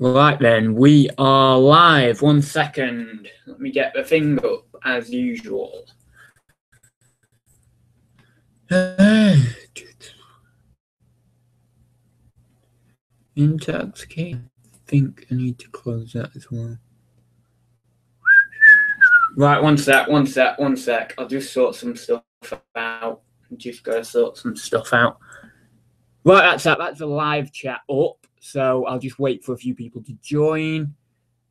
Right then, we are live. 1 second. Let me get the thing up as usual. Intoxicating. I think I need to close that as well. Right, one sec. I'll just sort some stuff out. Just gotta sort some stuff out. Right, that's that. That's the live chat up. So I'll just wait for a few people to join.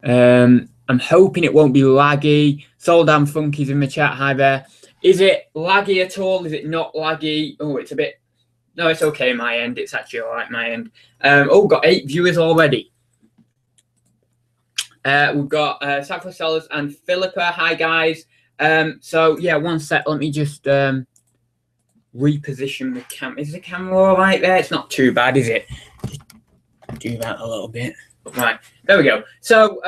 I'm hoping it won't be laggy. Soul Damn Funky's in the chat. Hi there. Is it laggy at all? Is it not laggy? Oh, it's a bit. No, it's okay. My end. It's actually all right. My end. Oh, got 8 viewers already. We've got Sackful Sellers and Philippa. Hi guys. So yeah, 1 sec. Let me just reposition the camera. Is the camera all right there? It's not too bad, is it? Do that a little bit. Right, there we go. So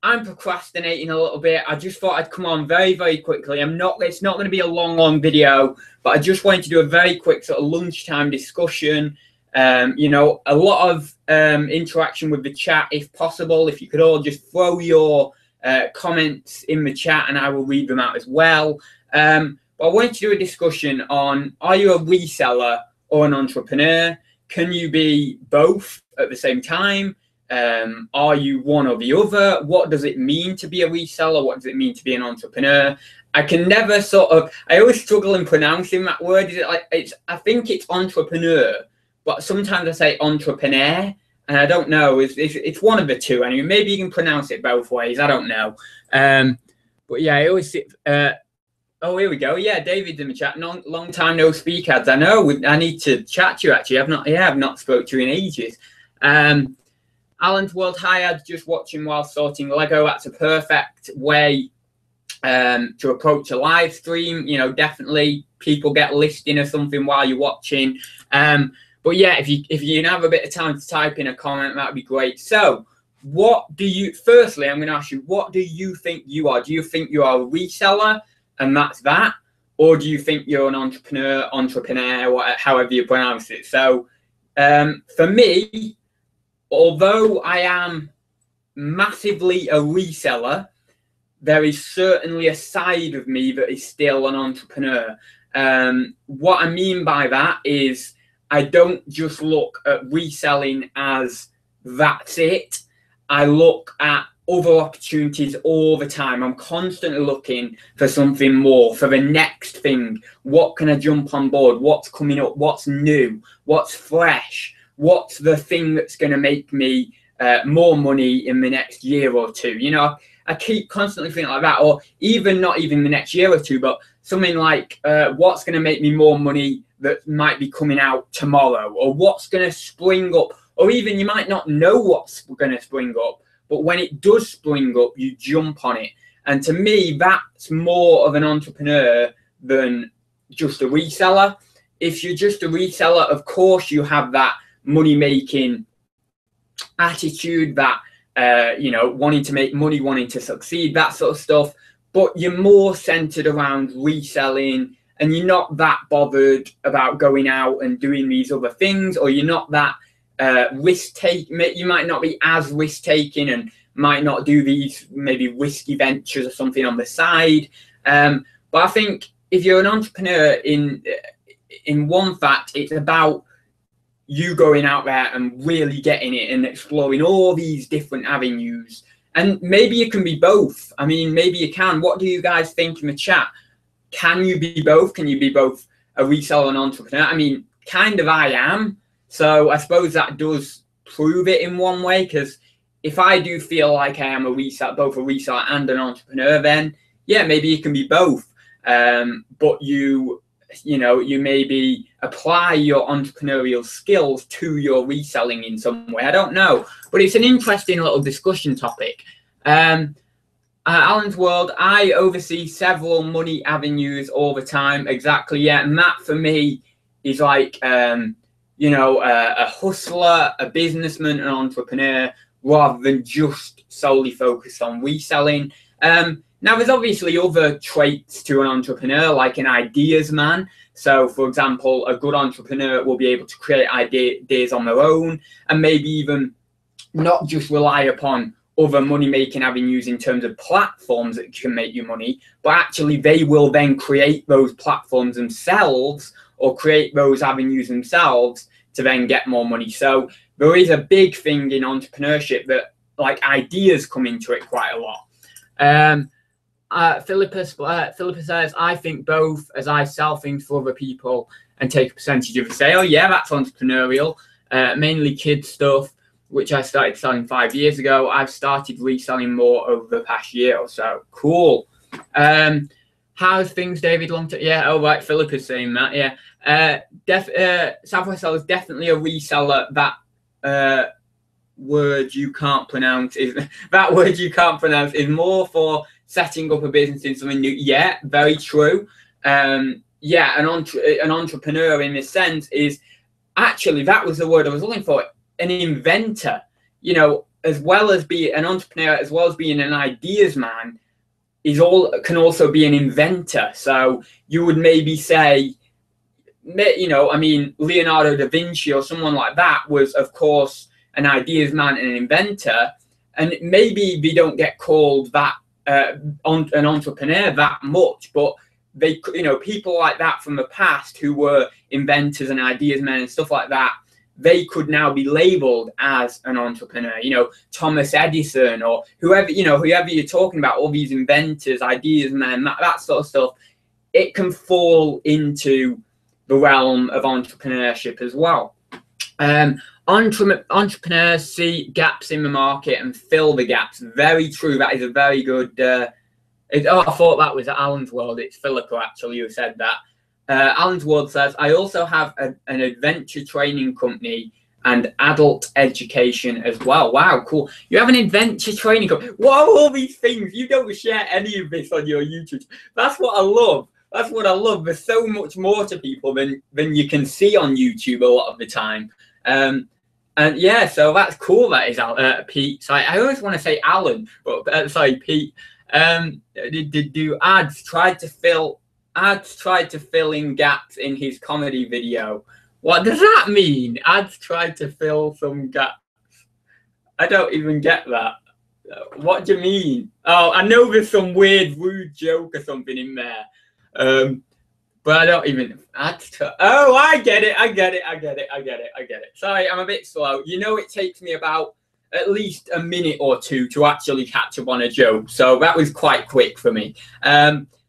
I'm procrastinating a little bit. I just thought I'd come on very, very quickly. It's not going to be a long video, but I just wanted to do a very quick sort of lunchtime discussion. You know, a lot of interaction with the chat if possible. If you could all just throw your comments in the chat and I will read them out as well. But I wanted to do a discussion on, are you a reseller or an entrepreneur? Can you be both at the same time? Are you one or the other? What does it mean to be a reseller? What does it mean to be an entrepreneur? I can never I always struggle in pronouncing that word. Is it like, I think it's entrepreneur, but sometimes I say entrepreneur, and I don't know. It's one of the two. Anyway, maybe you can pronounce it both ways. I don't know. But yeah, I always oh, here we go. Yeah, David's in the chat. Long time no speak ads. I know. I need to chat to you actually. I've not spoke to you in ages. Alan's World High ads, just watching while sorting Lego. That's a perfect way to approach a live stream. You know, definitely people get listing or something while you're watching. But yeah, if you can have a bit of time to type in a comment, that'd be great. So firstly, I'm going to ask you, what do you think you are? Do you think you are a reseller and that's that? Or do you think you're an entrepreneur, however you pronounce it? So for me, although I am massively a reseller, there is certainly a side of me that is still an entrepreneur. What I mean by that is I don't just look at reselling as that's it. I look at other opportunities all the time. I'm constantly looking for something more, for the next thing. What can I jump on board? What's coming up? What's new? What's fresh? What's the thing that's going to make me more money in the next year or two? You know, I keep constantly thinking like that, or not even the next year or two, but something like what's going to make me more money that might be coming out tomorrow, or what's going to spring up, or even you might not know what's going to spring up, but when it does spring up, you jump on it. And to me, that's more of an entrepreneur than just a reseller. If you're just a reseller, of course, you have that money-making attitude, that, you know, wanting to make money, wanting to succeed, that sort of stuff. But you're more centered around reselling, and you're not that bothered about going out and doing these other things, or you're not that risk-taking. You might not be as risk-taking and might not do these maybe risky ventures or something on the side. But I think if you're an entrepreneur, in one fact, it's about you going out there and really getting it and exploring all these different avenues. And maybe you can be both. I mean, maybe you can. What do you guys think in the chat? Can you be both? Can you be both a reseller and entrepreneur? I mean, kind of I am. So I suppose that does prove it in one way, because if I do feel like I am both a reseller and an entrepreneur, then yeah, maybe you can be both. But you maybe apply your entrepreneurial skills to your reselling in some way. I don't know, but it's an interesting little discussion topic. Alan's World, I oversee several money avenues all the time. Exactly, yeah. And that for me is like, you know, a hustler, a businessman, an entrepreneur, rather than just solely focused on reselling. Now, there's obviously other traits to an entrepreneur, like an ideas man. So, for example, a good entrepreneur will be able to create ideas on their own and maybe even not just rely upon other money-making avenues in terms of platforms that can make you money, but actually they will then create those platforms themselves or create those avenues themselves to then get more money. So there is a big thing in entrepreneurship that like ideas come into it quite a lot. Philippa says, I think both, as I sell things for other people and take a percentage of the sale. Yeah, that's entrepreneurial. Mainly kids stuff, which I started selling 5 years ago. I've started reselling more over the past year or so. Cool. How's things, David? Long term? Yeah, oh right, Philip is saying that. Yeah, Southwest Sell is definitely a reseller. That word you can't pronounce is more for setting up a business in something new. Yeah, very true. Yeah, an entrepreneur in this sense is actually, that was the word I was looking for. An inventor, you know, as well as being an entrepreneur, as well as being an ideas man, can also be an inventor. So you would maybe say, you know, I mean, Leonardo da Vinci or someone like that was, of course, an ideas man and an inventor, and maybe they don't get called that an entrepreneur that much, but they, you know, people like that from the past who were inventors and ideas men and stuff like that, they could now be labeled as an entrepreneur. You know, Thomas Edison or whoever, you know, whoever you're talking about, all these inventors, ideas men, that sort of stuff, it can fall into the realm of entrepreneurship as well. Entrepreneurs see gaps in the market and fill the gaps. Very true. That is a very good. I thought that was Alan's World. It's Philippa actually who said that. Alan's World says, I also have an adventure training company and adult education as well. Wow, cool. You have an adventure training company. What are all these things? You don't share any of this on your YouTube. That's what I love. That's what I love. There's so much more to people than you can see on YouTube a lot of the time. And yeah, so that's cool. That is Pete. So I always want to say Alan, but sorry, Pete. Do ads tried to fill in gaps in his comedy video. What does that mean? Ads tried to fill some gaps. I don't even get that. What do you mean? Oh, I know there's some weird rude joke or something in there. But I don't even. Oh, I get it. Sorry, I'm a bit slow. You know, it takes me about at least a minute or two to actually catch up on a joke. So that was quite quick for me.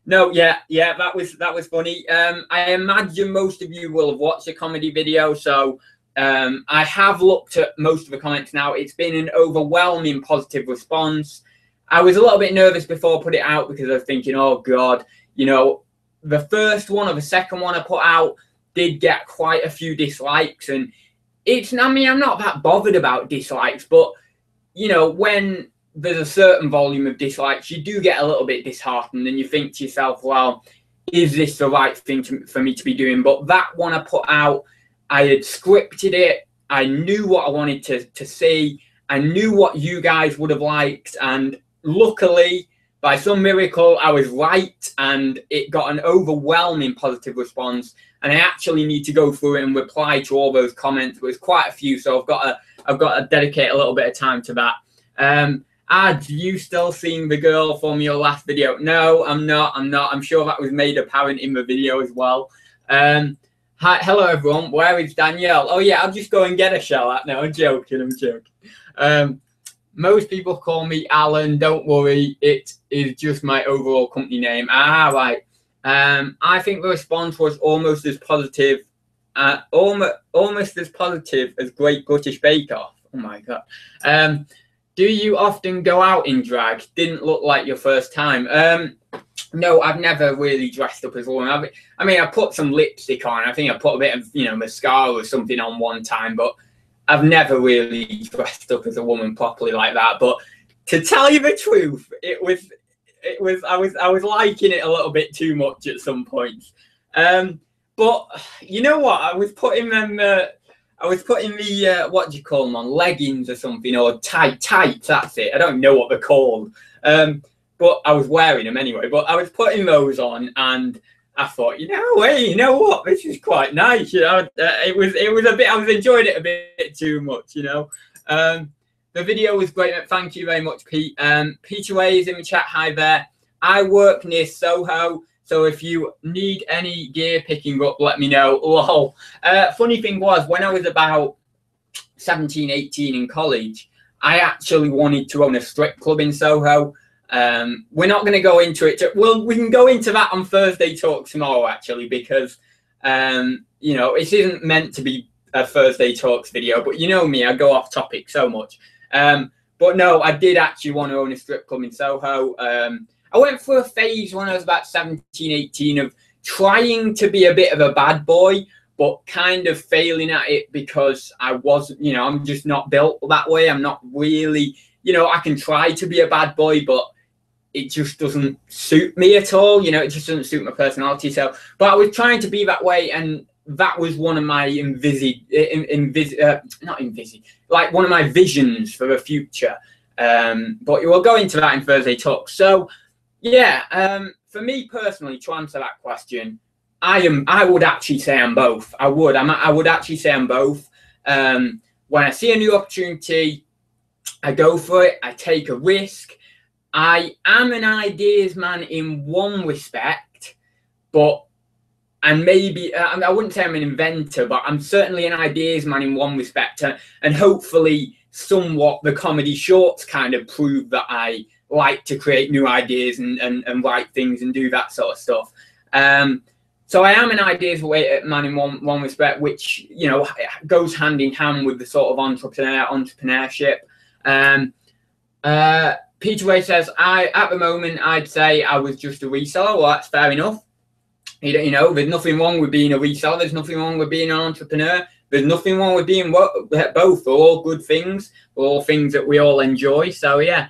No, yeah, that was funny. I imagine most of you will have watched the comedy video. So I have looked at most of the comments now. It's been an overwhelming positive response. I was a little bit nervous before I put it out because I was thinking, oh God, you know, the first one or the second one I put out did get quite a few dislikes, and I mean, I'm not that bothered about dislikes, but you know, when there's a certain volume of dislikes, you do get a little bit disheartened and you think to yourself, well, is this the right thing for me to be doing? But that one I put out, I had scripted it. I knew what I wanted to see. I knew what you guys would have liked. And luckily, by some miracle, I was right, and it got an overwhelming positive response. And I actually need to go through it and reply to all those comments. There's quite a few, so I've got to dedicate a little bit of time to that. Ads, you still seeing the girl from your last video? No, I'm not. I'm sure that was made apparent in the video as well. Hi, hello everyone. Where is Danielle? Oh yeah, I'll just go and get a shout out. No, I'm joking. Most people call me Alan. Don't worry, it is just my overall company name. Ah, right. I think the response was almost as positive, almost as positive as Great British Bake Off. Oh my God. Do you often go out in drag? Didn't look like your first time. No, I've never really dressed up as a woman. I mean, I put some lipstick on. I think I put a bit of, you know, mascara or something on one time, but I've never really dressed up as a woman properly like that. But to tell you the truth, I was liking it a little bit too much at some points. But you know what? I was putting the what do you call them on, leggings or something, or tights. That's it. I don't know what they're called. But I was wearing them anyway. But I was putting those on, and I thought, you know what? This is quite nice. You know, it was a bit. I was enjoying it a bit too much. You know. The video was great. Thank you very much, Pete. Peter Way is in the chat. Hi there. I work near Soho, so if you need any gear picking up, let me know. Lol. Funny thing was, when I was about 17, 18 in college, I actually wanted to own a strip club in Soho. We're not going to go into it. Well, we can go into that on Thursday Talk tomorrow, actually, because, you know, it isn't meant to be a Thursday Talks video, but you know me, I go off topic so much. But no, I did actually want to own a strip club in Soho. I went through a phase when I was about 17, 18 of trying to be a bit of a bad boy, but kind of failing at it because I wasn't, you know, I'm just not built that way. I'm not really, you know, I can try to be a bad boy, but it just doesn't suit me at all. You know, it just doesn't suit my personality. So, but I was trying to be that way, and that was one of my like one of my visions for the future. But we'll go into that in Thursday Talk. So, yeah, for me personally, to answer that question, I would actually say I'm both. I would actually say I'm both. When I see a new opportunity, I go for it. I take a risk. I am an ideas man in one respect, but and maybe I wouldn't say I'm an inventor, but I'm certainly an ideas man in one respect, and hopefully somewhat the comedy shorts kind of prove that I like to create new ideas and write things and do that sort of stuff. So I am an ideas man in one respect, which, you know, goes hand in hand with the sort of entrepreneurship. Peter Ray says, at the moment, I'd say I was just a reseller. Well, that's fair enough. You know, there's nothing wrong with being a reseller. There's nothing wrong with being an entrepreneur. There's nothing wrong with being both. They're all good things. They're all things that we all enjoy. So, yeah.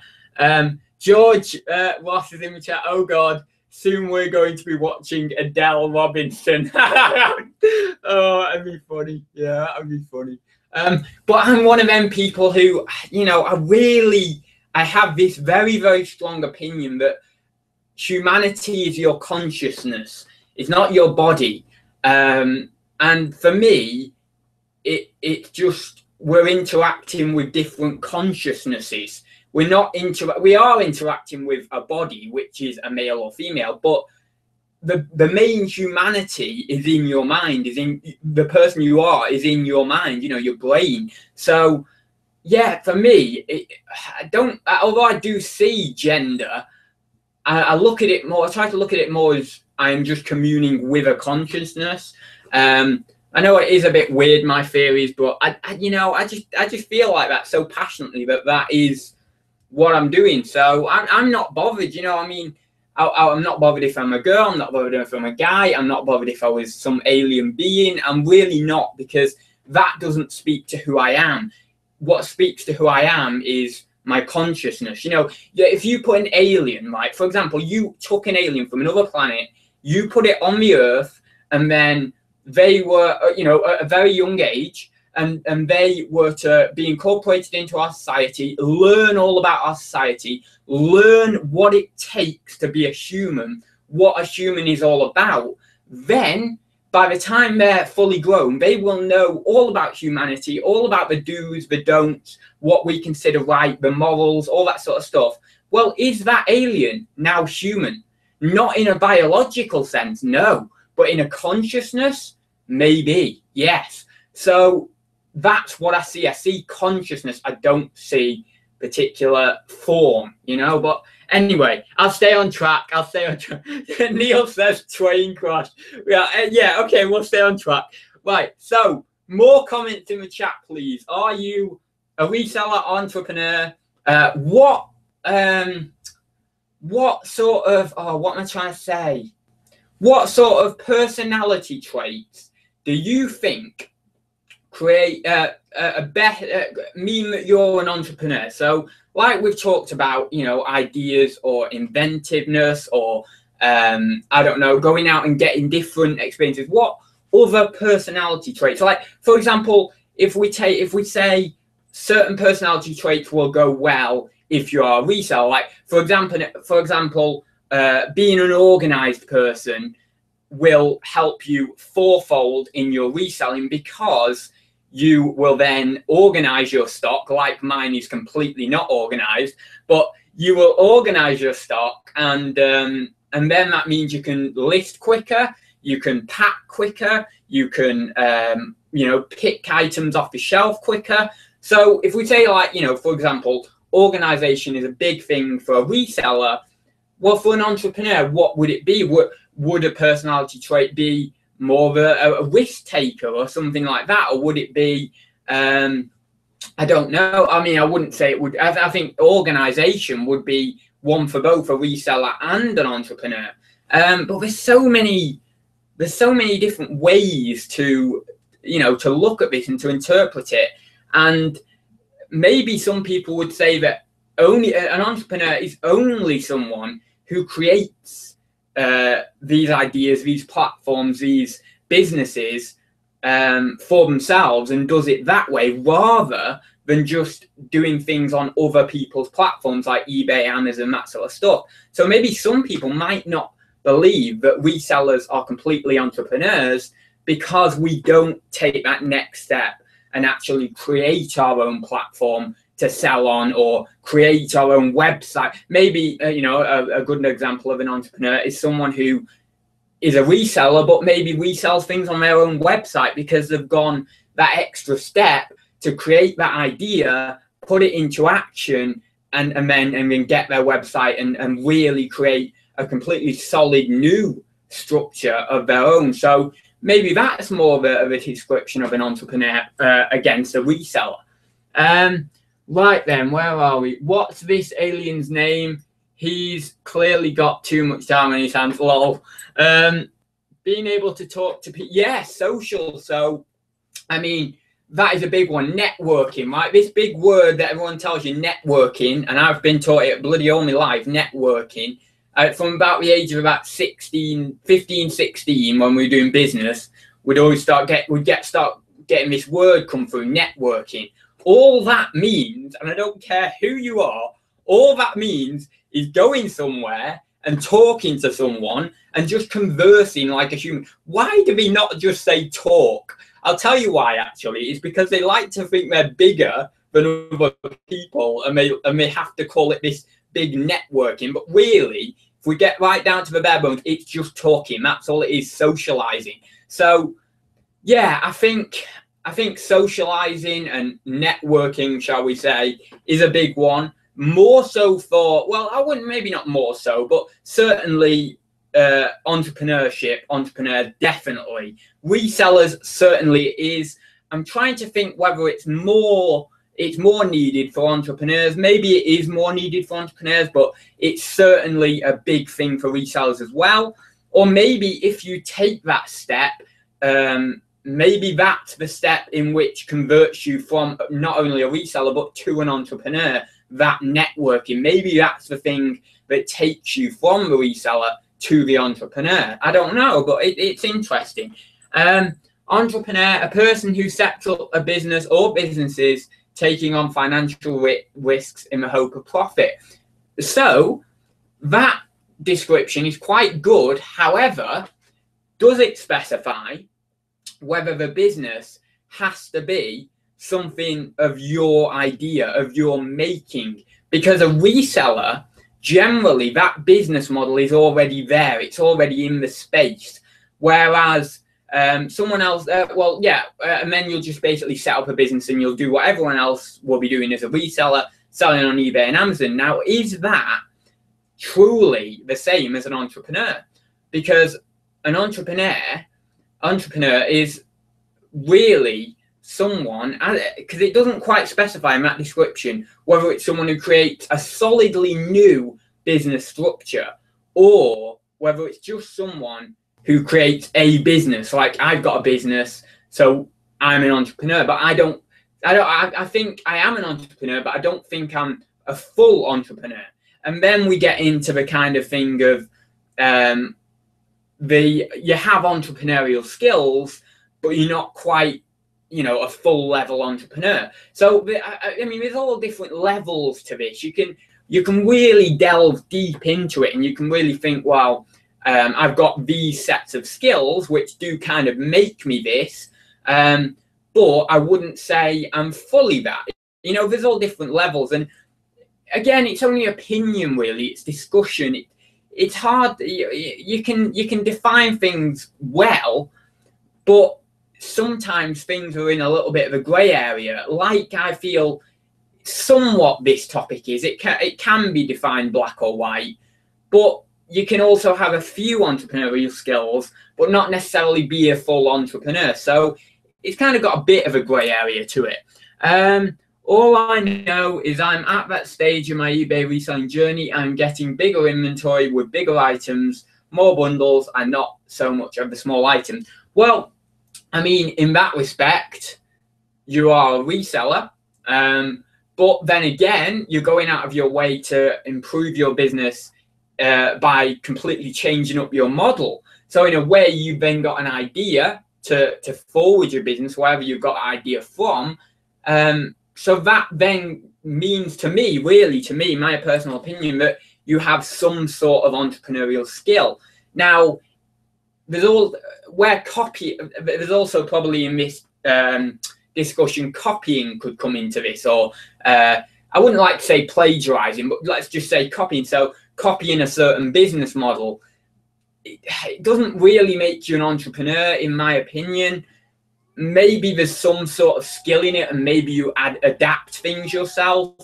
George Ross is in the chat. Oh, God. Soon we're going to be watching Adele Robinson. Oh, that'd be funny. Yeah, that'd be funny. But I'm one of them people who, you know, I have this very, very strong opinion that humanity is your consciousness. It's not your body. And for me, it's just we're interacting with different consciousnesses. We are interacting with a body, which is a male or female, but the main humanity is in your mind, is in the person you are, is in your mind, you know, your brain. So, yeah, for me, although I do see gender, I look at it more, I try to look at it more as I'm just communing with a consciousness. I know it is a bit weird, my theories, but I just feel like that so passionately that is what I'm doing. So I'm not bothered, you know. I mean, I'm not bothered if I'm a girl. I'm not bothered if I'm a guy. I'm not bothered if I was some alien being. I'm really not, because that doesn't speak to who I am. What speaks to who I am is my consciousness. You know, if you put an alien, like, for example, you took an alien from another planet, you put it on the Earth, and then they were, you know, at a very young age, and they were to be incorporated into our society, learn all about our society, learn what it takes to be a human, what a human is all about. Then, by the time they're fully grown, they will know all about humanity, all about the do's, the don'ts, what we consider right, the morals, all that sort of stuff. Well, is that alien now human? Not in a biological sense, no. But in a consciousness, maybe, yes. So that's what I see. I see consciousness. I don't see particular form, you know. But anyway, I'll stay on track. Neil says train crash. Yeah, okay, we'll stay on track. Right, so more comments in the chat, please. Are you a reseller, entrepreneur? What sort of, what am I trying to say? What sort of personality traits do you think create a better mean that you're an entrepreneur? So, like we've talked about, you know, ideas or inventiveness or I don't know, going out and getting different experiences. What other personality traits? So, like, for example, if we say certain personality traits will go well if you're a reseller, like for example, being an organized person will help you fourfold in your reselling, because you will then organize your stock, like mine is completely not organized, but you will organize your stock, and then that means you can list quicker, you can pack quicker, you can you know, pick items off the shelf quicker. So if we say, like, you know, for example, organization is a big thing for a reseller, well, for an entrepreneur, what would it be? Would a personality trait be more of a risk taker or something like that? Or would it be, I don't know. I mean, I wouldn't say it would. I think organization would be one for both a reseller and an entrepreneur. But there's so many different ways to, you know, to look at this and to interpret it. And maybe some people would say that only an entrepreneur is only someone who creates these ideas, these platforms, these businesses for themselves, and does it that way rather than just doing things on other people's platforms like eBay, Amazon, that sort of stuff. So maybe some people might not believe that resellers are completely entrepreneurs because we don't take that next step and actually create our own platform to sell on, or create our own website. Maybe you know, a good example of an entrepreneur is someone who is a reseller, but maybe resells things on their own website because they've gone that extra step to create that idea, put it into action, and then get their website and really create a completely solid new structure of their own. So maybe that's more of a description of an entrepreneur against a reseller. Right then, where are we? What's this alien's name? He's clearly got too much time on his hands. Lol. Being able to talk to people. Yes, social. So, I mean, that is a big one. Networking, right? This big word that everyone tells you, networking, and I've been taught it bloody all my life, networking. From about the age of about 15, 16, when we were doing business, we'd always start getting this word come through, networking. All that means, and I don't care who you are, all that means is going somewhere and talking to someone and just conversing like a human. Why do we not just say talk? I'll tell you why, actually. It's because they like to think they're bigger than other people, and they have to call it this big networking. But really, if we get right down to the bare bones, it's just talking. That's all it is, socializing. So, yeah, I think socializing and networking, shall we say, is a big one. More so for, well, I wouldn't, maybe not more so, but certainly entrepreneurs definitely. Resellers certainly is. I'm trying to think whether it's more needed for entrepreneurs. Maybe it is more needed for entrepreneurs, but it's certainly a big thing for resellers as well. Or maybe if you take that step, maybe that's the step in which converts you from not only a reseller, but to an entrepreneur, that networking. Maybe that's the thing that takes you from the reseller to the entrepreneur. I don't know, but it's interesting. Entrepreneur, a person who sets up a business or businesses taking on financial risks in the hope of profit. So that description is quite good. However, does it specify whether the business has to be something of your idea, of your making? Because a reseller, generally that business model is already there, it's already in the space, whereas someone else, and then you'll just basically set up a business and you'll do what everyone else will be doing as a reseller, selling on eBay and Amazon. Now, is that truly the same as an entrepreneur? Because an entrepreneur is really someone, because it doesn't quite specify in that description whether it's someone who creates a solidly new business structure or whether it's just someone who creates a business. Like, I've got a business, so I'm an entrepreneur, but I think I am an entrepreneur, but I don't think I'm a full entrepreneur. And then we get into the kind of thing of you have entrepreneurial skills, but you're not quite, a full level entrepreneur. So I mean, there's all different levels to this. You can really delve deep into it, and you can really think, well, I've got these sets of skills which do kind of make me this. but I wouldn't say I'm fully that. You know, there's all different levels, and again, it's only opinion, really. It's discussion. It's hard. You can define things well, but sometimes things are in a little bit of a grey area. Like I feel somewhat this topic is. It can be defined black or white, but you can also have a few entrepreneurial skills, but not necessarily be a full entrepreneur. So it's kind of got a bit of a grey area to it. All I know is I'm at that stage in my eBay reselling journey. I'm getting bigger inventory with bigger items, more bundles, and not so much of the small items. Well, I mean, in that respect, you are a reseller. But then again, you're going out of your way to improve your business by completely changing up your model. So in a way, you've then got an idea to forward your business, wherever you've got an idea from. So that then means to me, really, to me, my personal opinion, that you have some sort of entrepreneurial skill. Now, there's also probably in this discussion, copying could come into this, or I wouldn't like to say plagiarizing, but let's just say copying. So copying a certain business model, it doesn't really make you an entrepreneur, in my opinion. Maybe there's some sort of skill in it, and maybe you adapt things yourself,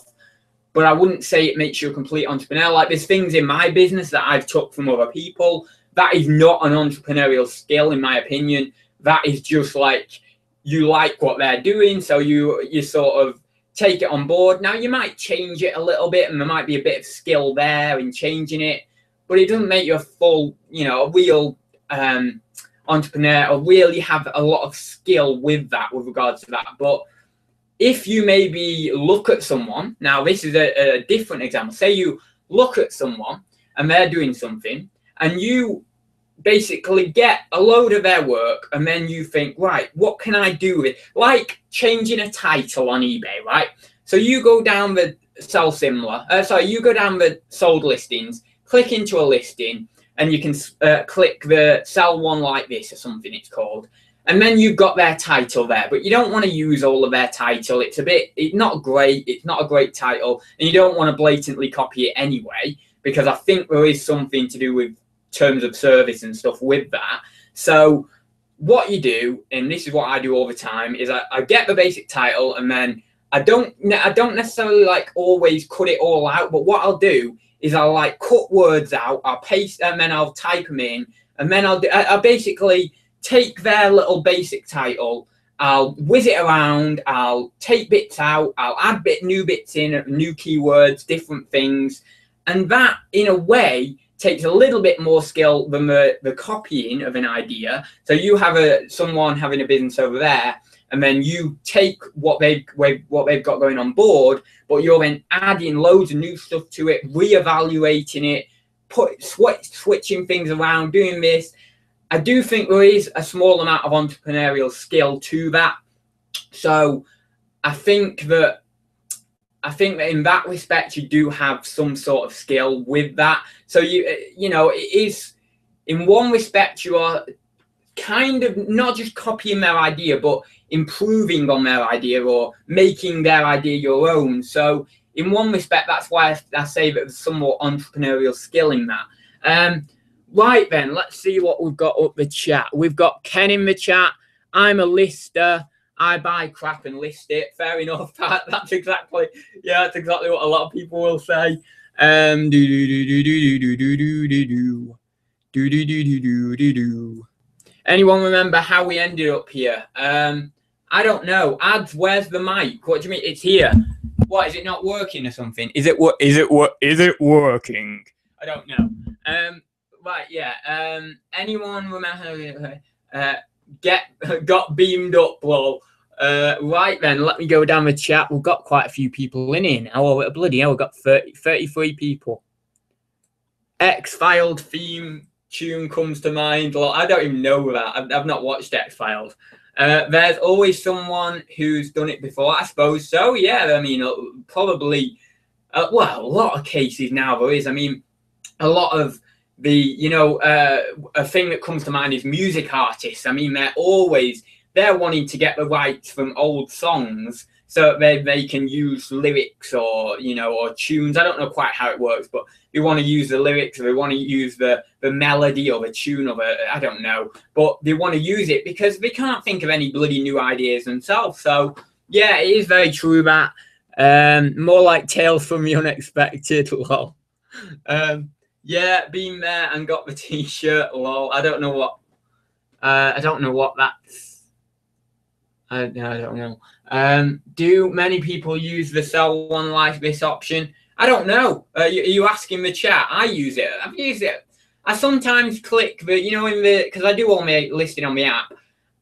but I wouldn't say it makes you a complete entrepreneur. Like, there's things in my business that I've took from other people. That is not an entrepreneurial skill, in my opinion. That is just like, you like what they're doing, so you sort of take it on board. Now, you might change it a little bit, and there might be a bit of skill there in changing it, but it doesn't make you a full, a real entrepreneur, or really have a lot of skill with regards to that. But if you maybe look at someone, now this is a different example. Say you look at someone and they're doing something, and you basically get a load of their work, and then you think, right, what can I do with it? Like changing a title on eBay, right? So you go down the Selfsimilar, you go down the sold listings, click into a listing, and you can click the sell one like this or something it's called. And then you've got their title there, but you don't want to use all of their title. It's not great. It's not a great title, and you don't want to blatantly copy it anyway, because I think there is something to do with terms of service and stuff with that. So what you do, and this is what I do all the time, is I get the basic title, and then I don't necessarily like always cut it all out, but what I'll do is I'll like cut words out, I'll paste, and then I'll type them in, and then I'll basically take their little basic title, I'll whiz it around, I'll take bits out, I'll add new bits in, new keywords, different things, and that in a way takes a little bit more skill than the copying of an idea. So you have someone having a business over there, and then you take what they've got going on board, but you're then adding loads of new stuff to it, reevaluating it, switching things around, doing this. I do think there is a small amount of entrepreneurial skill to that. So I think that in that respect, you do have some sort of skill with that. So it is, in one respect, you are kind of not just copying their idea, but improving on their idea or making their idea your own. So in one respect, that's why I say that there's somewhat entrepreneurial skill in that. Right then, let's see what we've got up the chat. We've got Ken in the chat. I'm a lister. I buy crap and list it. Fair enough. That's exactly what a lot of people will say. Anyone remember how we ended up here? I don't know. Ads, where's the mic? What do you mean? It's here. What, is it not working or something? Is it working? I don't know. Right, yeah. Anyone remember got beamed up, lol. Right then, let me go down the chat. We've got quite a few people in here now. Oh, bloody hell, we've got 33 people. X-Filed theme tune comes to mind. Well, I don't even know that. I've not watched X-Filed. There's always someone who's done it before, I suppose. So, yeah, I mean, probably, well, a lot of cases now there is. I mean, a lot of the, a thing that comes to mind is music artists. I mean, they're always they're wanting to get the rights from old songs so they can use lyrics or, you know, or tunes. I don't know quite how it works, but they want to use the lyrics, or they want to use the melody or the tune of it. I don't know, but they want to use it because they can't think of any bloody new ideas themselves. So yeah, it is very true that. More like tales from the unexpected. Lol. Yeah, been there and got the t-shirt. Lol. I don't know what. I don't know what that's. I don't know. Do many people use the sell one like this option? I don't know. You asking the chat? I use it. I've used it. I sometimes click the, you know, in the, because I do all my listing on the app.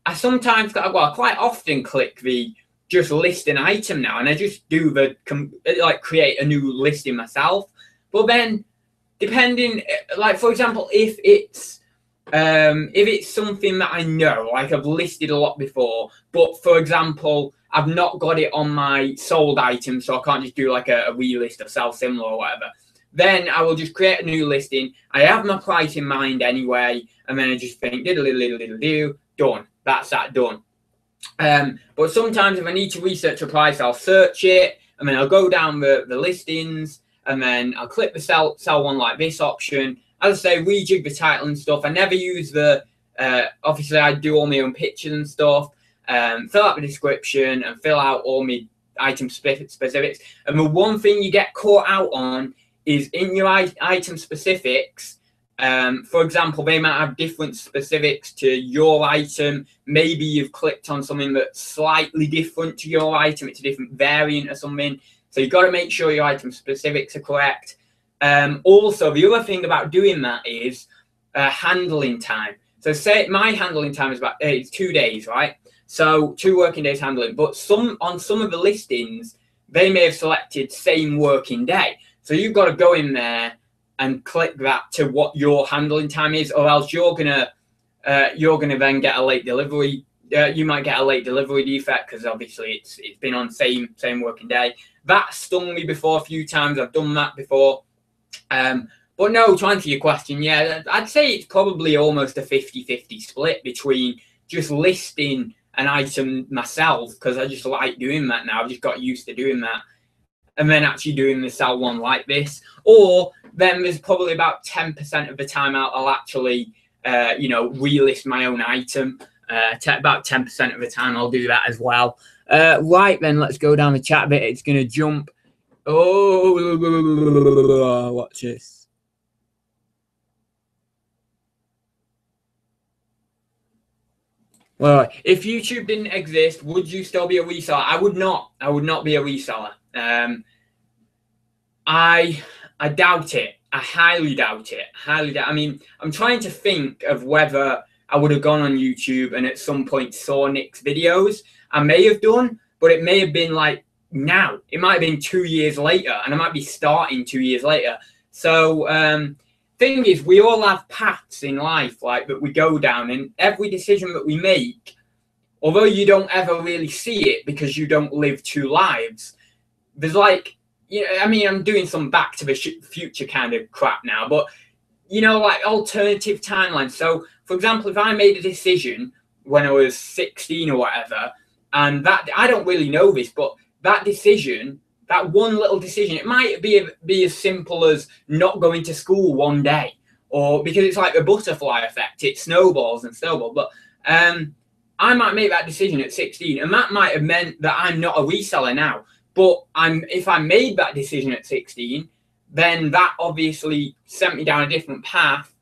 I sometimes, well, I quite often click the just list an item now, and I just do the like create a new listing myself. But then, depending, like for example, if it's something that I know, like I've listed a lot before, but for example, I've not got it on my sold item, so I can't just do like a relist of Selfsimilar or whatever. Then I will just create a new listing. I have my price in mind anyway, and then I just think diddle done. That's that done. But sometimes if I need to research a price, I'll search it, and then I'll go down the listings, and then I'll click the sell one like this option. As I say, rejig the title and stuff. I never use the, obviously I do all my own pictures and stuff, fill out the description and fill out all my item specifics. And the one thing you get caught out on is in your item specifics. For example, they might have different specifics to your item. Maybe you've clicked on something that's slightly different to your item. It's a different variant or something. So you've got to make sure your item specifics are correct. Also, the other thing about doing that is handling time. So say my handling time is about it's 2 days, right? So 2 working days handling. But on some of the listings, they may have selected same working day. So you've got to go in there and click that to what your handling time is, or else you're gonna then get a late delivery. You might get a late delivery defect because obviously it's been on same working day. That stung me before a few times. I've done that before. But no, to answer your question, yeah, I'd say it's probably almost a 50-50 split between just listing an item myself, because I just like doing that now. I've just got used to doing that. And then actually doing the sell one like this. Or then there's probably about 10% of the time I'll actually, you know, relist my own item. About 10% of the time I'll do that as well. Right then, let's go down the chat bit. It's going to jump. Oh, watch this. Well, if YouTube didn't exist, would you still be a reseller? I would not. I would not be a reseller. I doubt it. I highly doubt it. I mean, I'm trying to think of whether I would have gone on YouTube and at some point saw Nick's videos. I may have done, but it may have been like now. It might have been 2 years later, and I might be starting 2 years later. So, thing is, we all have paths in life like that we go down, and every decision that we make, although you don't ever really see it because you don't live 2 lives, there's like, you know, I mean, I'm doing some Back to the Future kind of crap now, but you know, like alternative timelines. So, for example, if I made a decision when I was 16 or whatever, and that, I don't really know this, but that decision, that one little decision, it might be as simple as not going to school one day, or because it's like a butterfly effect, it snowballs and snowballs. But I might make that decision at 16, and that might have meant that I'm not a reseller now. But if I made that decision at 16, then that obviously sent me down a different path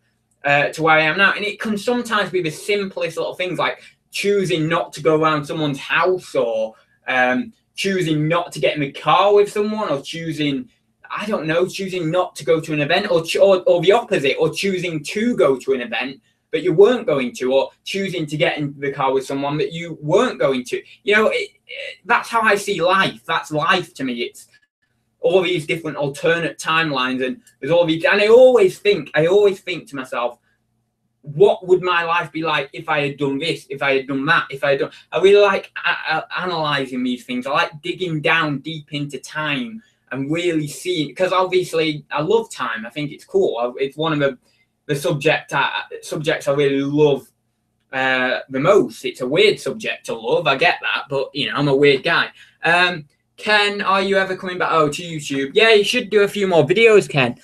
to where I am now. And it can sometimes be the simplest little things, like choosing not to go around someone's house, or choosing not to get in the car with someone, or choosing, I don't know, choosing not to go to an event, or the opposite, or choosing to go to an event that you weren't going to, or choosing to get in the car with someone that you weren't going to. You know, that's how I see life. That's life to me. It's all these different alternate timelines, and there's all these, and I always think to myself, what would my life be like if I had done this, if I had done that, if I had done... I really like analysing these things. I like digging down deep into time and really seeing, because obviously I love time. I think it's cool. It's one of the subjects I really love the most. It's a weird subject to love, I get that, but you know, I'm a weird guy. Ken, are you ever coming back to YouTube? Yeah, you should do a few more videos, Ken.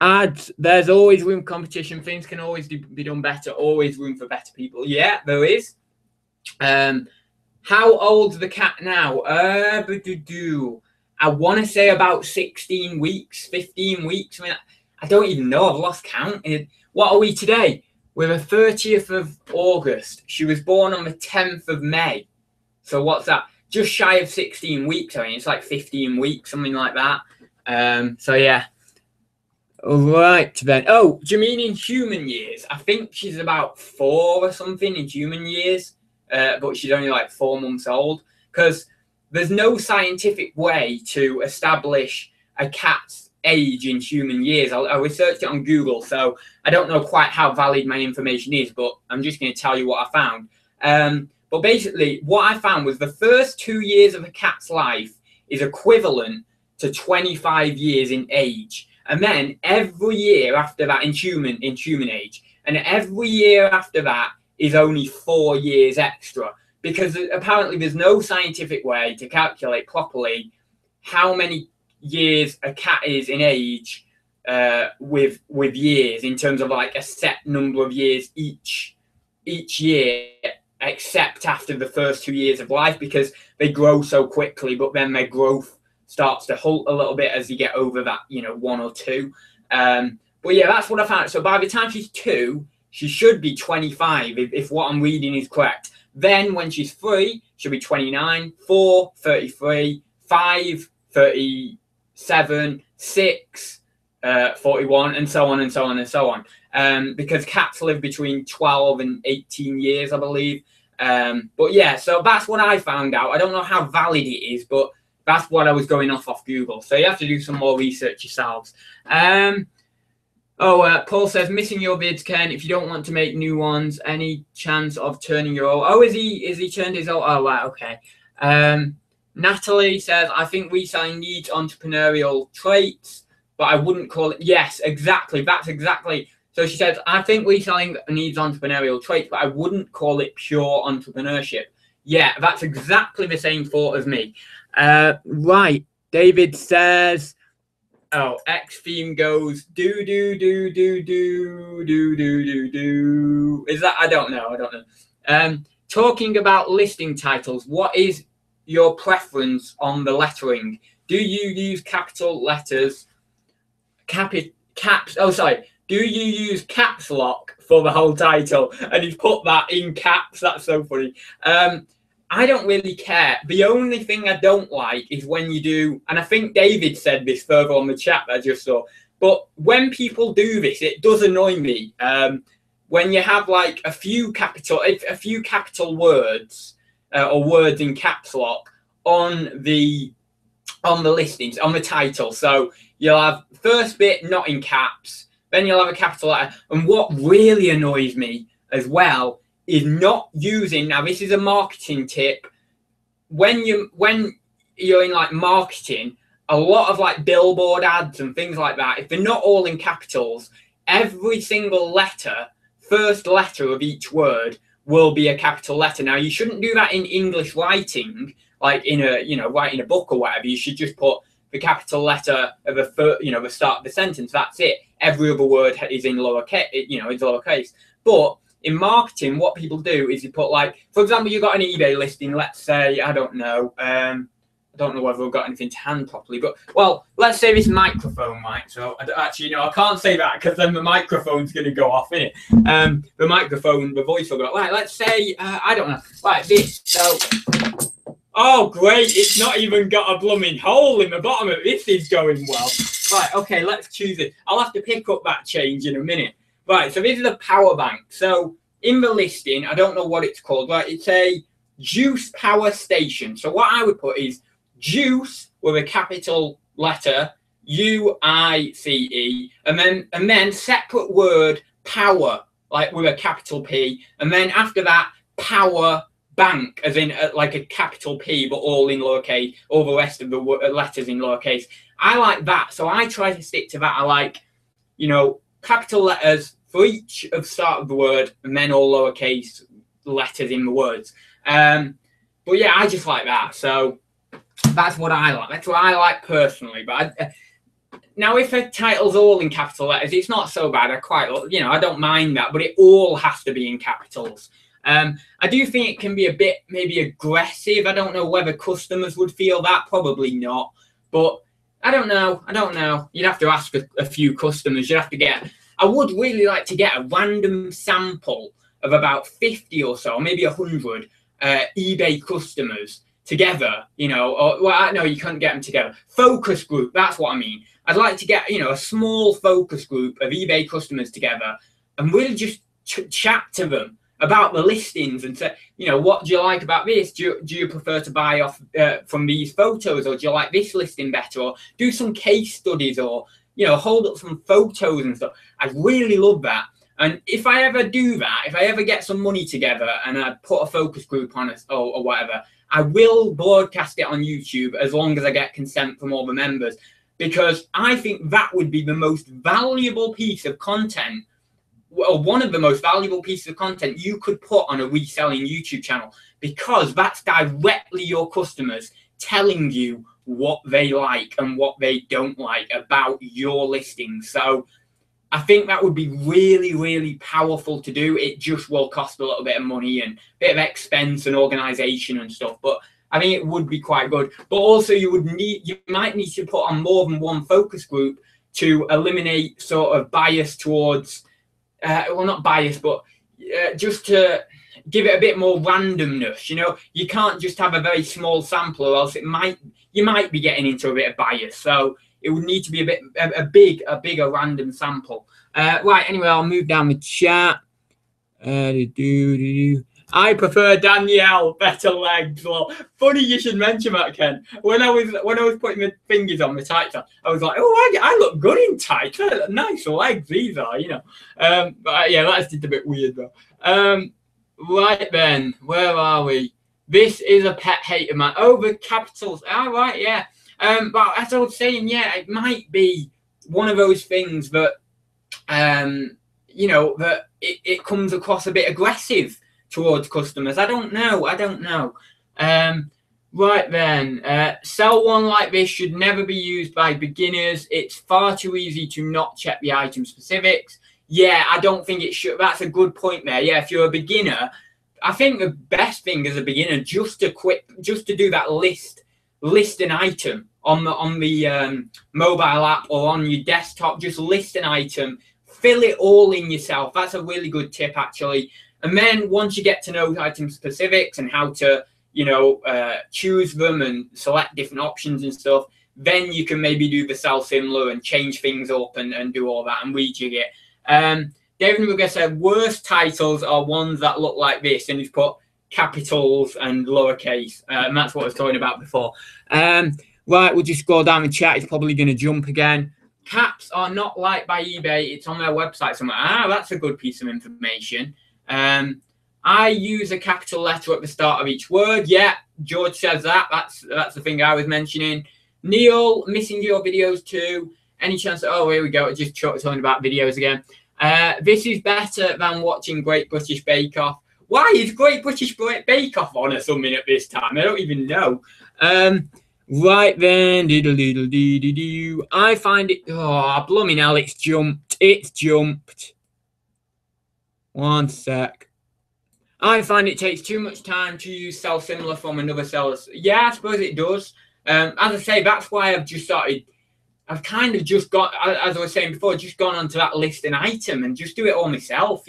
Ads, there's always room for competition. Things can always be done better. Always room for better people. Yeah, there is. How old's the cat now? I want to say about 16 weeks, 15 weeks. I mean, I don't even know. I've lost count. What are we today? We're the 30th of August. She was born on the 10th of May. So what's that? Just shy of 16 weeks. I mean, it's like 15 weeks, something like that. So yeah. All right then. Oh, do you mean in human years? I think she's about 4 or something in human years. But she's only like 4 months old, because there's no scientific way to establish a cat's age in human years. I researched it on Google, so I don't know quite how valid my information is, but I'm just going to tell you what I found. But basically, what I found was the first 2 years of a cat's life is equivalent to 25 years in age. And then every year after that in human age, and every year after that is only 4 years extra, because apparently there's no scientific way to calculate properly how many years a cat is in age with years, in terms of like a set number of years each year, except after the first 2 years of life, because they grow so quickly, but then their growth starts to halt a little bit as you get over that, you know, 1 or 2. But yeah, that's what I found. So by the time she's 2, she should be 25, if what I'm reading is correct. Then when she's 3, she'll be 29, 4, 33, 5, 37, 6, 41, and so on and so on and so on. Because cats live between 12 and 18 years, I believe. But yeah, so that's what I found out. I don't know how valid it is, but that's what I was going off Google. So you have to do some more research yourselves. Paul says, missing your vids, Ken. If you don't want to make new ones, any chance of turning your old? Oh, is he turned his old? Oh, right, okay. Natalie says, I think reselling needs entrepreneurial traits, but I wouldn't call it. Yes, exactly. That's exactly. So she says, I think reselling needs entrepreneurial traits, but I wouldn't call it pure entrepreneurship. Yeah, that's exactly the same thought as me. Right. David says, oh, X theme goes do. Is that? I don't know. Talking about listing titles, what is your preference on the lettering? Do you use capital letters, caps? Oh, sorry. Do you use caps lock for the whole title? And he's put that in caps. That's so funny. I don't really care. The only thing I don't like is when you do, and I think David said this further on the chat that I just saw, but when people do this, it does annoy me. When you have like a few capital words or words in caps lock on the listings, on the title. So you'll have first bit not in caps, then you'll have a capital letter. And what really annoys me as well is not using, now this is a marketing tip, when you're in like marketing, a lot of like billboard ads and things like that, if they're not all in capitals, every single first letter of each word will be a capital letter. Now you shouldn't do that in English writing, like in writing a book or whatever. You should just put the capital letter of the start of the sentence. That's it. Every other word is in lowercase, is lowercase. But in marketing, what people do is you put, like, for example, you've got an eBay listing. Let's say, I don't know whether we've got anything to hand properly, but, well, let's say this microphone, right? So, I can't say that because then the microphone's going to go off, innit? The microphone, the voice will go, right, let's say, I don't know, like this. So, oh, great, it's not even got a blooming hole in the bottom of it. This is going well. Right, okay, let's choose it. I'll have to pick up that change in a minute. Right, so this is a power bank. So in the listing, I don't know what it's called, right? It's a juice power station. So what I would put is juice with a capital letter, U-I-C-E, and then separate word power, like with a capital P, and then after that, power bank, as in like a capital P, but all in lowercase, all the rest of the letters in lowercase. I like that, so I try to stick to that. I like, capital letters for each of the start of the word, and then all lowercase letters in the words. But yeah, I just like that. So that's what I like. That's what I like personally. But now, if a title's all in capital letters, it's not so bad. I don't mind that. But it all has to be in capitals. I do think it can be a bit maybe aggressive. I don't know whether customers would feel that. Probably not. But I don't know. You'd have to ask a few customers. You'd have to get. I would really like to get a random sample of about 50 or so, maybe 100 eBay customers together, no, you couldn't get them together. Focus group, that's what I mean. I'd like to get, a small focus group of eBay customers together and really just chat to them about the listings and say, what do you like about this? Do you prefer to buy off from these photos, or do you like this listing better? Or do some case studies, or, hold up some photos and stuff. I really love that. And if I ever do that, if I ever get some money together and I put a focus group on it or whatever, I will broadcast it on YouTube as long as I get consent from all the members, because I think that would be the most valuable piece of content, or one of the most valuable pieces of content you could put on a reselling YouTube channel, because that's directly your customers telling you what they like and what they don't like about your listings. So I think that would be really, really powerful to do. It just will cost a little bit of money and a bit of expense and organization and stuff, but I think it would be quite good. But also you might need to put on more than one focus group to eliminate sort of bias towards, well, not bias, but just to give it a bit more randomness. You can't just have a very small sample, or else you might be getting into a bit of bias. So it would need to be a bigger random sample. Right, anyway, I'll move down the chat. I prefer Danielle, better legs. Well, funny you should mention that, Ken. When I was putting my fingers on the tights, I was like, oh, I look good in tights. Nice legs these are, But yeah, that's just a bit weird though. Right then, where are we? This is a pet hate of mine. Oh, the capitals. All right, yeah. But as I was saying, yeah, it might be one of those things that, that it comes across a bit aggressive towards customers. I don't know. Right then, sell one like this should never be used by beginners. It's far too easy to not check the item specifics. Yeah, I don't think it should. That's a good point there. Yeah, if you're a beginner, I think the best thing as a beginner just to do that list an item on the mobile app or on your desktop. Just list an item, fill it all in yourself. That's a really good tip, actually. And then once you get to know item specifics and how to, choose them and select different options and stuff, then you can maybe do the Selfsimilar and change things up and do all that and rejig it. David Mugger said worst titles are ones that look like this, and he's put capitals and lowercase, and that's what I was talking about before. Right, we'll just scroll down the chat. It's probably going to jump again. Caps are not liked by eBay. It's on their website somewhere. That's a good piece of information. I use a capital letter at the start of each word. Yeah, George says that. That's the thing I was mentioning. Neil, missing your videos too. Any chance? Oh, here we go. It just talking about videos again. This is better than watching Great British Bake Off. Why is Great British Bake Off on or something at this time? I don't even know. Right then. I find it. Oh, blooming hell, it's jumped. It's jumped. One sec. I find it takes too much time to use Selfsimilar from another seller. Yeah, I suppose it does. As I say, that's why I've just started. I've kind of just got, as I was saying before, just gone onto that list and item and just do it all myself,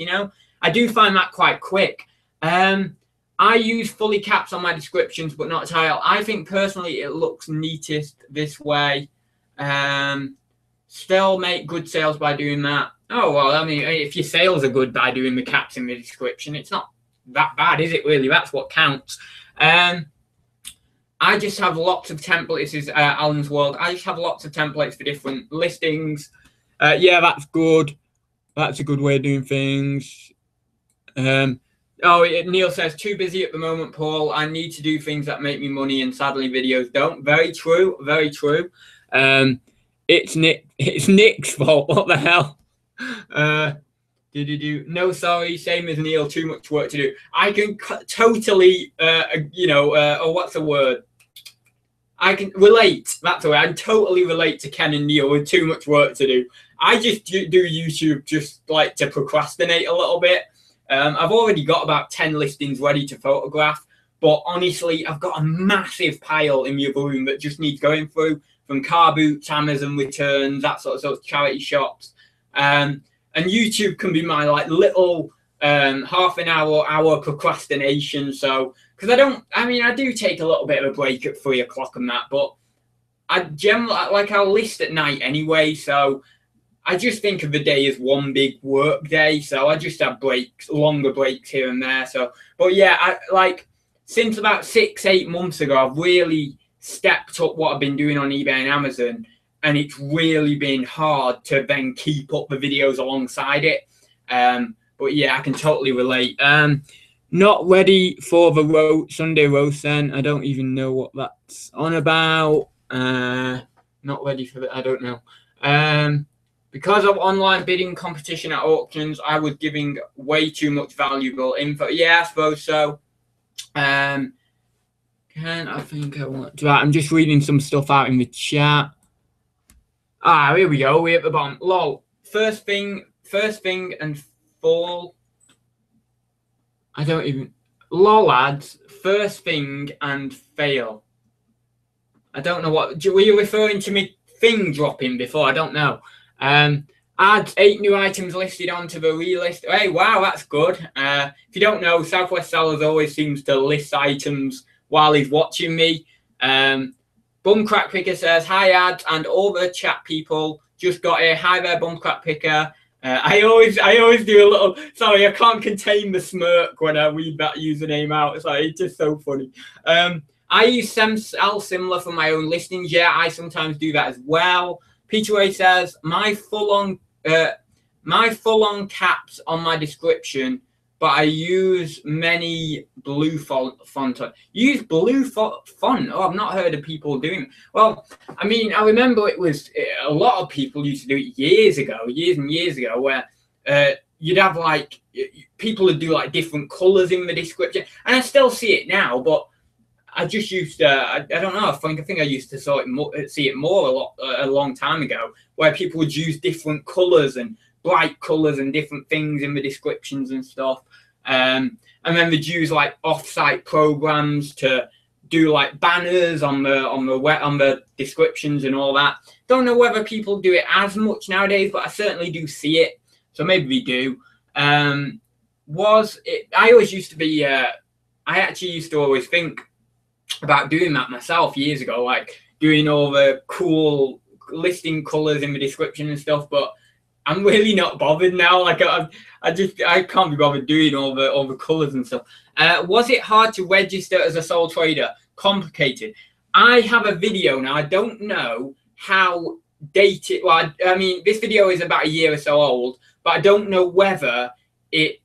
I do find that quite quick. I use fully caps on my descriptions, but not tile. I think personally it looks neatest this way. Still make good sales by doing that. Oh, well, I mean, if your sales are good by doing the caps in the description, it's not that bad, is it really? That's what counts. I just have lots of templates. This is Alan's World. I just have lots of templates for different listings. Yeah, that's good. That's a good way of doing things. Neil says, too busy at the moment, Paul. I need to do things that make me money, and sadly videos don't. Very true. Very true. It's Nick's fault. What the hell? No, sorry, same as Neil, too much work to do. I can totally, what's the word? I can relate. That's the way. I can totally relate to Ken and Neil with too much work to do. I just do YouTube just like to procrastinate a little bit. I've already got about 10 listings ready to photograph, but honestly, I've got a massive pile in my other room that just needs going through, from car boots, Amazon returns, that sort of stuff, charity shops. And YouTube can be my like little half an hour procrastination. So, because I do take a little bit of a break at 3 o'clock and that, but I generally, like, I'll list at night anyway. So I just think of the day as one big work day. So I just have breaks, longer breaks here and there. So, but yeah, since about 6-8 months ago, I've really stepped up what I've been doing on eBay and Amazon. And it's really been hard to then keep up the videos alongside it. But yeah, I can totally relate. Not ready for the Sunday roast then. I don't even know what that's on about. Not ready for that. I don't know. Because of online bidding competition at auctions, I was giving way too much valuable info. Yeah, I suppose so. I think I want to. I'm just reading some stuff out in the chat. Here we go. We're at the bottom. Lol. First thing and fall. I don't even. Lol, ads. First thing and fail. I don't know what. Were you referring to me thing dropping before? I don't know. Ads, 8 new items listed onto the relist. Hey, wow, that's good. If you don't know, Southwest Sellers always seems to list items while he's watching me. Bumcrack Picker says, hi, ads, and all the chat people. Just got a hi there, Bumcrack Picker. I always do a little. Sorry, I can't contain the smirk when I read that username out. It's just so funny. I use Selfsimilar for my own listings. Yeah, I sometimes do that as well. Peter Ray says, my full-on caps on my description, but I use many blue font. Use blue font? Oh, I've not heard of people doing it. Well, I mean, I remember it was a lot of people used to do it years and years ago, where you'd have like people would do like different colors in the description, and I still see it now, but I just used to, I don't know, I think I used to see it more a long time ago, where people would use different colors and bright colors and different things in the descriptions and stuff. And then they'd use like off-site programs to do like banners on the descriptions and all that. Don't know whether people do it as much nowadays, but I certainly do see it. So maybe we do. I always used to be, I actually used to always think about doing that myself years ago, like doing all the cool listing colors in the description and stuff, but I'm really not bothered now. Like I can't be bothered doing all the colors and stuff. Was it hard to register as a sole trader? Complicated. I have a video now. I don't know how dated. Well, I mean, this video is about a year or so old, but I don't know whether it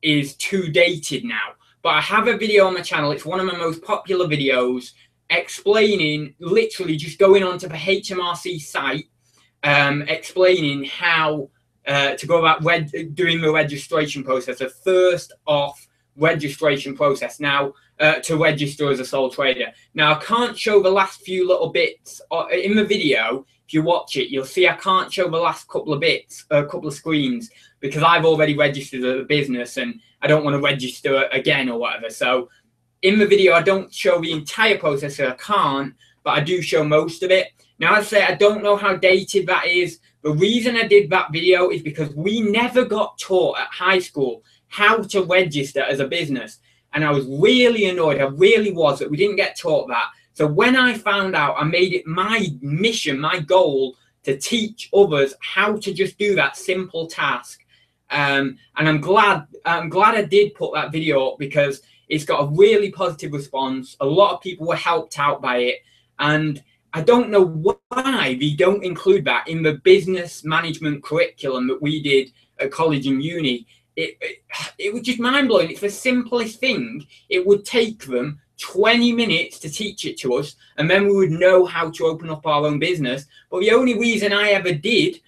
is too dated now. But I have a video on my channel. It's one of my most popular videos explaining, literally just going onto the HMRC site, explaining how to go about doing the registration process, the first off registration process now to register as a sole trader. Now, I can't show the last few little bits in the video. If you watch it, you'll see I can't show the last couple of bits, a couple of screens, because I've already registered as a business and I don't want to register again or whatever. So in the video, I don't show the entire process, so I can't, but I do show most of it. Now, I say I don't know how dated that is. The reason I did that video is because we never got taught at high school how to register as a business. And I was really annoyed. I really was that we didn't get taught that. So when I found out, I made it my mission, my goal to teach others how to just do that simple task. And I'm glad I did put that video up, because it's got a really positive response. A lot of people were helped out by it. And I don't know why they don't include that in the business management curriculum that we did at college and uni. It was just mind-blowing. It's the simplest thing. It would take them 20 minutes to teach it to us, and then we would know how to open up our own business. But the only reason I ever did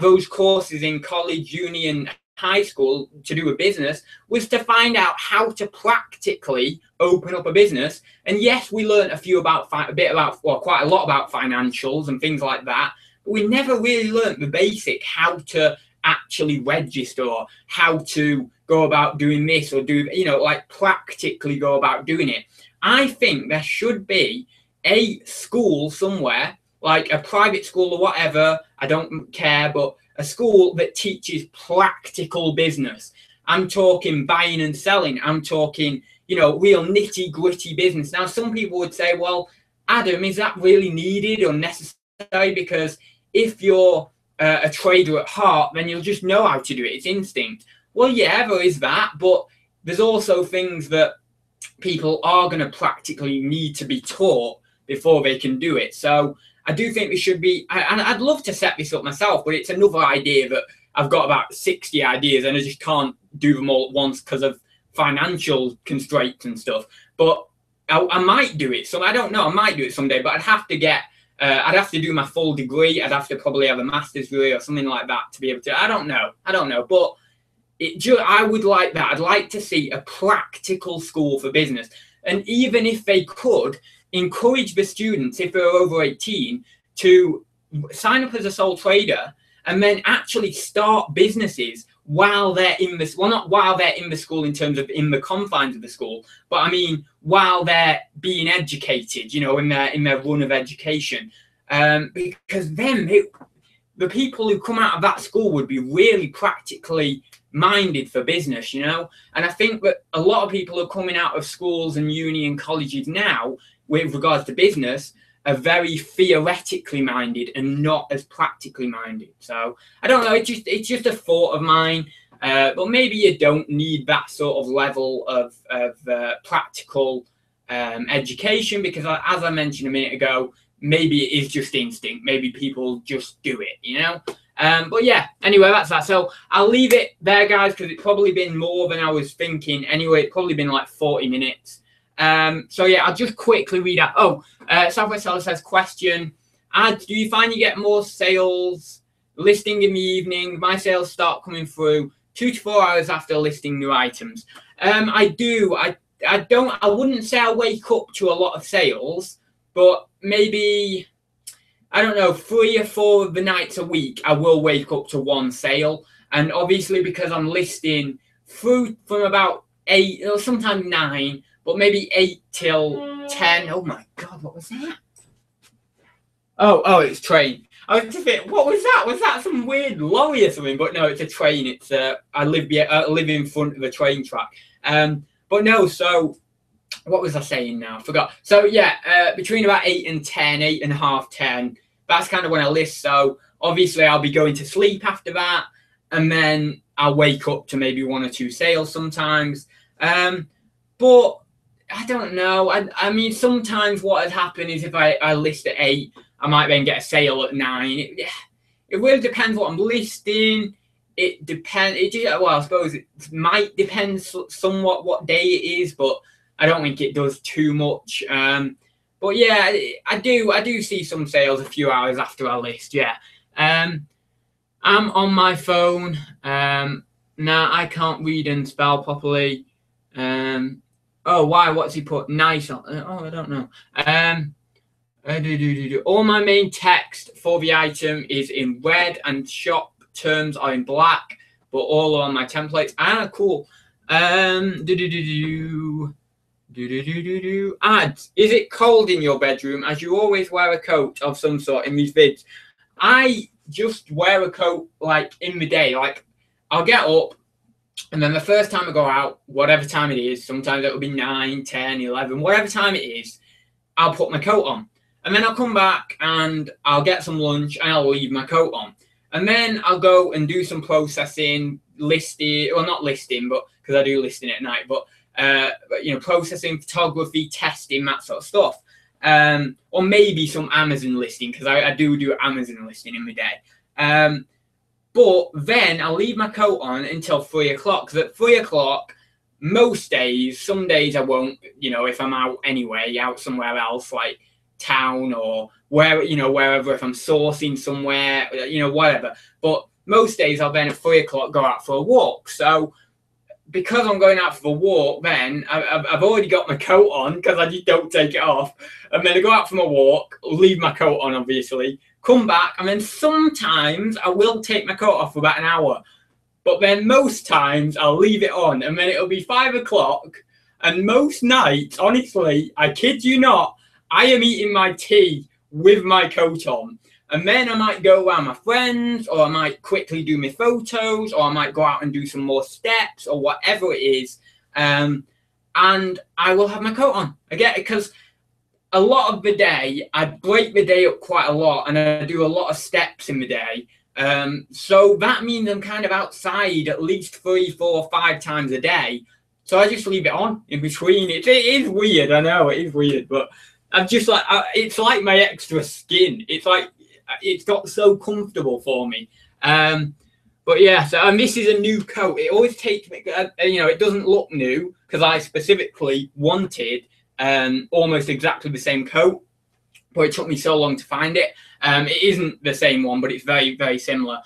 those courses in college, uni, and high school to do a business was to find out how to practically open up a business. And yes, we learned quite a lot about financials and things like that, but we never really learned the basic, how to actually register, or how to go about doing this, or do, like practically go about doing it. I think there should be a school somewhere, like a private school or whatever, I don't care, but a school that teaches practical business. I'm talking buying and selling. I'm talking, real nitty gritty business. Now, some people would say, well, Adam, is that really needed or necessary? Because if you're a trader at heart, then you'll just know how to do it. It's instinct. Well, yeah, there is that, but there's also things that people are going to practically need to be taught before they can do it. So I do think there should be, and I'd love to set this up myself, but it's another idea that I've got about 60 ideas and I just can't do them all at once because of financial constraints and stuff. But I might do it. So I don't know. I might do it someday, but I'd have to do my full degree. I'd have to probably have a master's degree or something like that to be able to. I don't know. But I would like that. I'd like to see a practical school for business. And even if they could encourage the students, if they're over 18, to sign up as a sole trader and then actually start businesses while they're in this, well, not while they're in the school in terms of in the confines of the school, but I mean while they're being educated, in their run of education, because then the people who come out of that school would be really practically minded for business, and I think that a lot of people who are coming out of schools and uni and colleges now with regards to business are very theoretically minded and not as practically minded. So I don't know, it's just a thought of mine, but maybe you don't need that sort of level of practical education, because as I mentioned a minute ago, maybe it is just instinct. Maybe people just do it, But yeah, anyway, that's that. So I'll leave it there, guys, because it's probably been more than I was thinking. Anyway, it's probably been like 40 minutes. So yeah, I'll just quickly read out. Oh, Southwest Seller says, question, do you find you get more sales listing in the evening? My sales start coming through 2 to 4 hours after listing new items. I do. I wouldn't say I wake up to a lot of sales, but maybe, I don't know, 3 or 4 of the nights a week, I will wake up to one sale. And obviously because I'm listing through from about 8 or sometimes 9, but maybe 8 till 10. Oh my God, what was that? Oh, it's train. I was just thinking, what was that? Was that some weird lorry or something? But no, it's a train. It's I live in front of a train track. But no, so what was I saying now? I forgot. So yeah, between about 8 and 10, 8 and a half, 10, that's kind of when I list. So obviously I'll be going to sleep after that, and then I'll wake up to maybe 1 or 2 sales sometimes. But I don't know. I mean, sometimes what had happened is if I list at 8, I might then get a sale at 9. It really depends what I'm listing. It depends. Well, I suppose it might depend somewhat what day it is, but I don't think it does too much. But yeah, I do see some sales a few hours after I list. Yeah. I'm on my phone. Now I can't read and spell properly. Oh, why? What's he put? Nice on. Oh, I don't know. All my main text for the item is in red and shop terms are in black, but all on my templates. Ah, cool. Ads. Is it cold in your bedroom as you always wear a coat of some sort in these vids? I just wear a coat like in the day. Like I'll get up, and then the first time I go out, whatever time it is, sometimes it'll be 9, 10, 11, whatever time it is, I'll put my coat on. And then I'll come back and I'll get some lunch and I'll leave my coat on. And then I'll go and do some processing, listing, well, not listing, but because I do listing at night, but processing, photography, testing, that sort of stuff. Or maybe some Amazon listing, because I do Amazon listing in the day. But then I'll leave my coat on until 3 o'clock, because at 3 o'clock, most days, some days I won't, if I'm out anyway, out somewhere else, like town or wherever, if I'm sourcing somewhere, whatever. But most days I'll then at 3 o'clock go out for a walk. So because I'm going out for the walk, then I've already got my coat on because I just don't take it off. And then I go out for my walk, leave my coat on, obviously, come back, and then sometimes I will take my coat off for about an hour. But then most times I'll leave it on, and then it'll be 5 o'clock. And most nights, honestly, I kid you not, I am eating my tea with my coat on. And then I might go around my friends, or I might quickly do my photos, or I might go out and do some more steps, or whatever it is. And I will have my coat on. Again, because a lot of the day, I break the day up quite a lot, and I do a lot of steps in the day. So that means I'm kind of outside at least 3, 4, 5 times a day. So I just leave it on in between. It is weird, I know, it is weird, but I'm just like, it's like my extra skin. It's like, it's got so comfortable for me. But yeah, so, and this is a new coat. It always takes me, you know, it doesn't look new because I specifically wanted almost exactly the same coat, but it took me so long to find it. It isn't the same one, but it's very, very similar.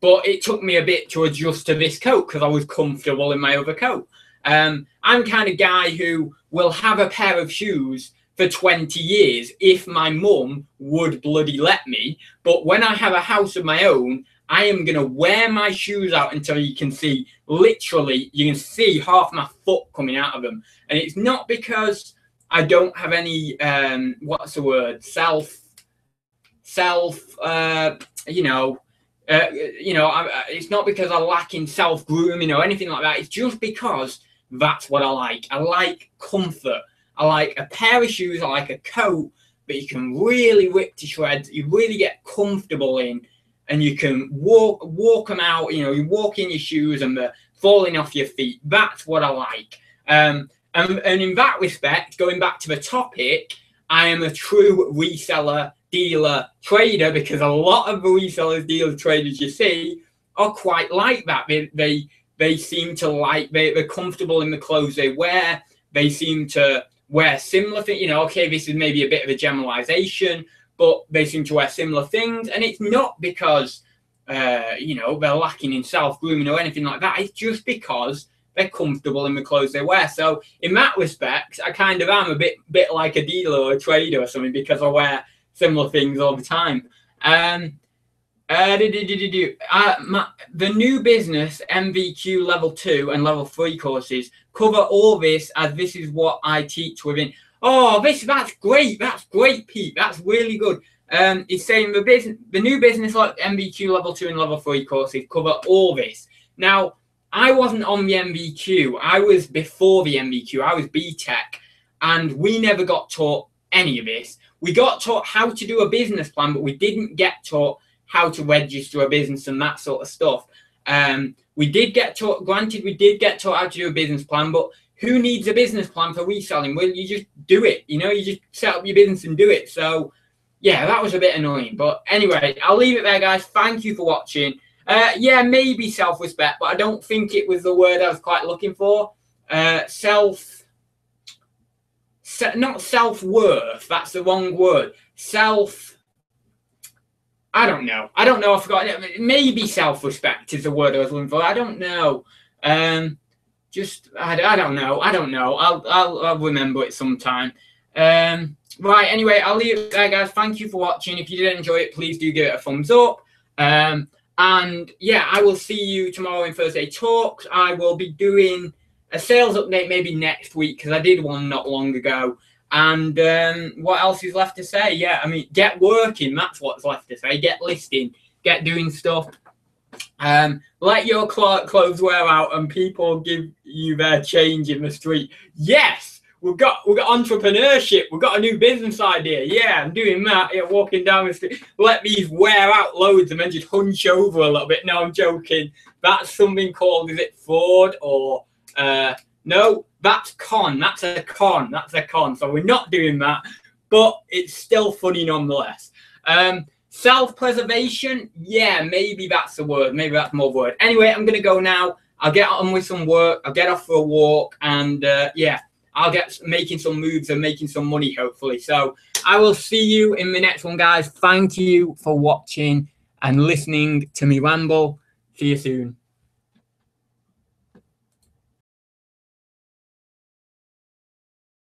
But it took me a bit to adjust to this coat because I was comfortable in my other coat. I'm kind of guy who will have a pair of shoes for 20 years if my mum would bloody let me. But when I have a house of my own, I am going to wear my shoes out until you can see, literally, you can see half my foot coming out of them. And it's not because I don't have any, what's the word, it's not because I lack in self-grooming or anything like that. It's just because that's what I like. I like comfort. I like a pair of shoes. I like a coat that you can really rip to shreds. You really get comfortable in, and you can walk them out. You know, you walk in your shoes and they're falling off your feet. That's what I like. And in that respect, going back to the topic, I am a true reseller, dealer, trader, because a lot of the resellers, dealers, traders you see are quite like that. They seem to like, they're comfortable in the clothes they wear. They seem to wear similar things. You know, okay, this is maybe a bit of a generalization, but they seem to wear similar things. And it's not because, you know, they're lacking in self-grooming or anything like that. It's just because they're comfortable in the clothes they wear. So in that respect, I kind of am a bit like a dealer or a trader or something because I wear similar things all the time. The new business MVQ level 2 and level 3 courses cover all this, as this is what I teach within. Oh, that's great. That's great, Pete. That's really good. It's saying the new business like MVQ level 2 and level 3 courses cover all this. Now, I wasn't on the MVQ. I was before the MVQ. I was BTEC, and we never got taught any of this. We got taught how to do a business plan, but we didn't get taught how to register a business and that sort of stuff. We did get taught, granted, we did get taught how to do a business plan, but who needs a business plan for reselling? Well, you just do it, you know, you just set up your business and do it. So yeah, that was a bit annoying, but anyway, I'll leave it there, guys. Thank you for watching. Yeah, maybe self-respect, but I don't think it was the word I was quite looking for. Not self-worth, that's the wrong word. I don't know. I forgot. Maybe self-respect is the word I was looking for. I don't know. I don't know. I'll remember it sometime. Right, anyway, I'll leave it there, guys. Thank you for watching. If you did enjoy it, please do give it a thumbs up. And yeah, I will see you tomorrow in Thursday Talks. I will be doing a sales update maybe next week because I did one not long ago. And what else is left to say? Yeah, I mean, get working. That's what's left to say. Get listing. Get doing stuff. Let your clothes wear out and people give you their change in the street. Yes! We've got entrepreneurship. We've got a new business idea. Yeah, I'm doing that. Yeah, walking down the street. Let these wear out loads and then just hunch over a little bit. No, I'm joking. That's something called, is it fraud or no? That's con. That's a con. That's a con. So we're not doing that, but it's still funny nonetheless. Self-preservation. Yeah, maybe that's the word. Maybe that's more word. Anyway, I'm gonna go now. I'll get on with some work. I'll get off for a walk, and yeah. I'll get making some moves and making some money, hopefully. So I will see you in the next one, guys. Thank you for watching. and listening to me ramble. See you soon.